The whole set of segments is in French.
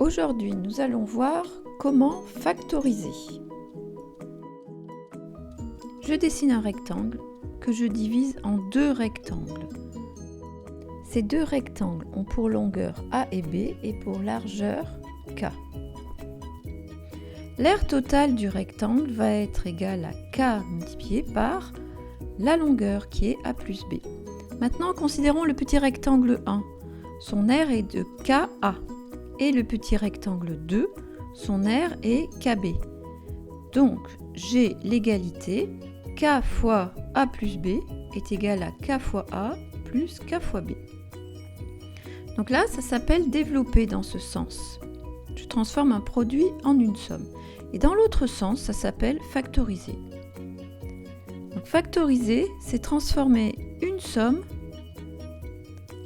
Aujourd'hui, nous allons voir comment factoriser. Je dessine un rectangle que je divise en deux rectangles. Ces deux rectangles ont pour longueur A et B et pour largeur K. L'aire totale du rectangle va être égale à K multiplié par la longueur qui est A plus B. Maintenant, considérons le petit rectangle 1. Son aire est de KA. Et le petit rectangle 2, son aire est KB. Donc, j'ai l'égalité K fois A plus B est égal à K fois A plus K fois B. Donc là, ça s'appelle développer dans ce sens. Je transforme un produit en une somme. Et dans l'autre sens, ça s'appelle factoriser. Donc factoriser, c'est transformer une somme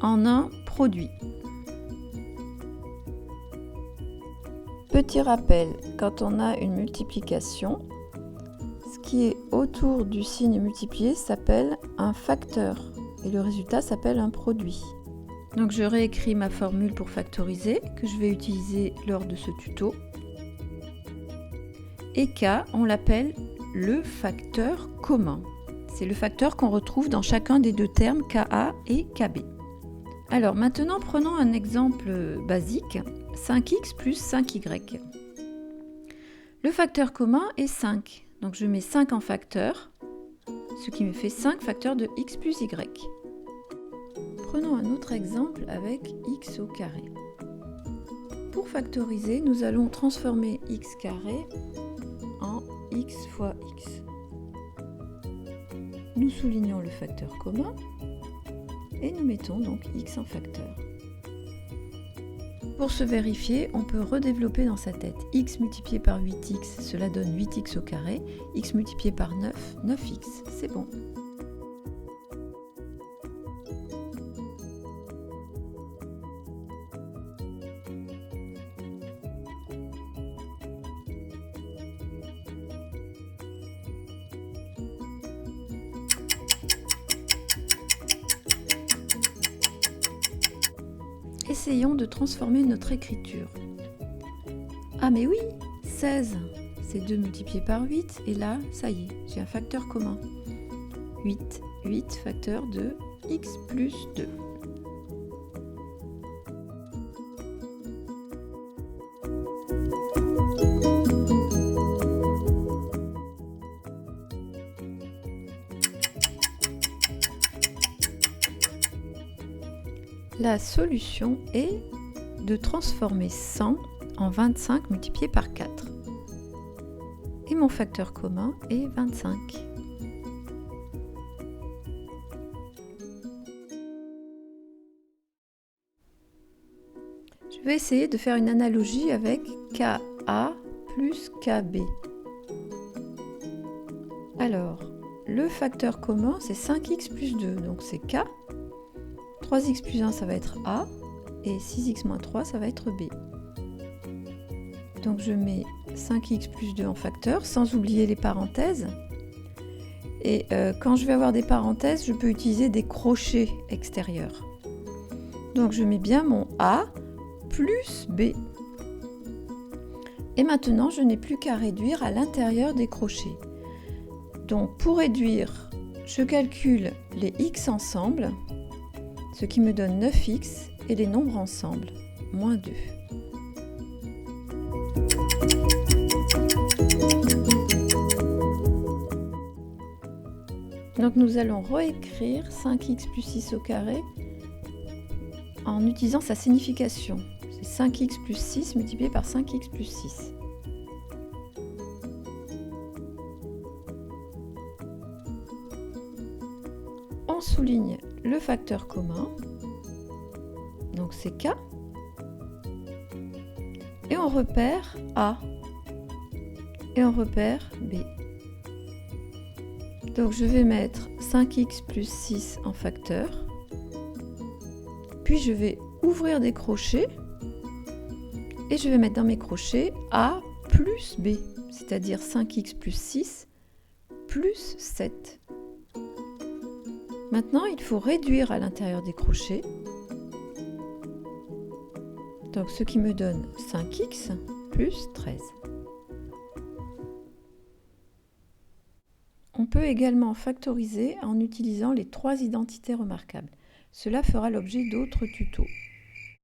en un produit. Petit rappel, quand on a une multiplication, ce qui est autour du signe multiplié s'appelle un facteur et le résultat s'appelle un produit. Donc je réécris ma formule pour factoriser que je vais utiliser lors de ce tuto. Et K, on l'appelle le facteur commun. C'est le facteur qu'on retrouve dans chacun des deux termes KA et KB. Alors maintenant prenons un exemple basique, 5x plus 5y. Le facteur commun est 5, donc je mets 5 en facteur, ce qui me fait 5 facteurs de x plus y. Prenons un autre exemple avec x au carré. Pour factoriser, nous allons transformer x carré en x fois x. Nous soulignons le facteur commun et nous mettons donc x en facteur. Pour se vérifier, on peut redévelopper dans sa tête. X multiplié par 8x, cela donne 8x au carré. X multiplié par 9, 9x. C'est bon. Essayons de transformer notre écriture. Ah mais oui, 16, c'est 2 multiplié par 8, et là, ça y est, j'ai un facteur commun. 8, 8 facteur de x plus 2. La solution est de transformer 100 en 25 multiplié par 4. Et mon facteur commun est 25. Je vais essayer de faire une analogie avec KA plus KB. Alors, le facteur commun, c'est 5x plus 2, donc c'est K. 3x plus 1, ça va être A, et 6x moins 3, ça va être B. Donc je mets 5x plus 2 en facteur, sans oublier les parenthèses. Et quand je vais avoir des parenthèses, je peux utiliser des crochets extérieurs. Donc je mets bien mon A plus B. Et maintenant, je n'ai plus qu'à réduire à l'intérieur des crochets. Donc pour réduire, je calcule les x ensemble, ce qui me donne 9x, et les nombres ensemble, moins 2. Donc nous allons réécrire 5x plus 6 au carré en utilisant sa signification. C'est 5x plus 6 multiplié par 5x plus 6. On souligne le facteur commun, donc c'est K, et on repère A, et on repère B. Donc je vais mettre 5x plus 6 en facteur, puis je vais ouvrir des crochets, et je vais mettre dans mes crochets A plus B, c'est-à-dire 5x plus 6 plus 7. Maintenant, il faut réduire à l'intérieur des crochets Donc ce qui me donne 5x plus 13. On peut également factoriser en utilisant les 3 identités remarquables. Cela fera l'objet d'autres tutos.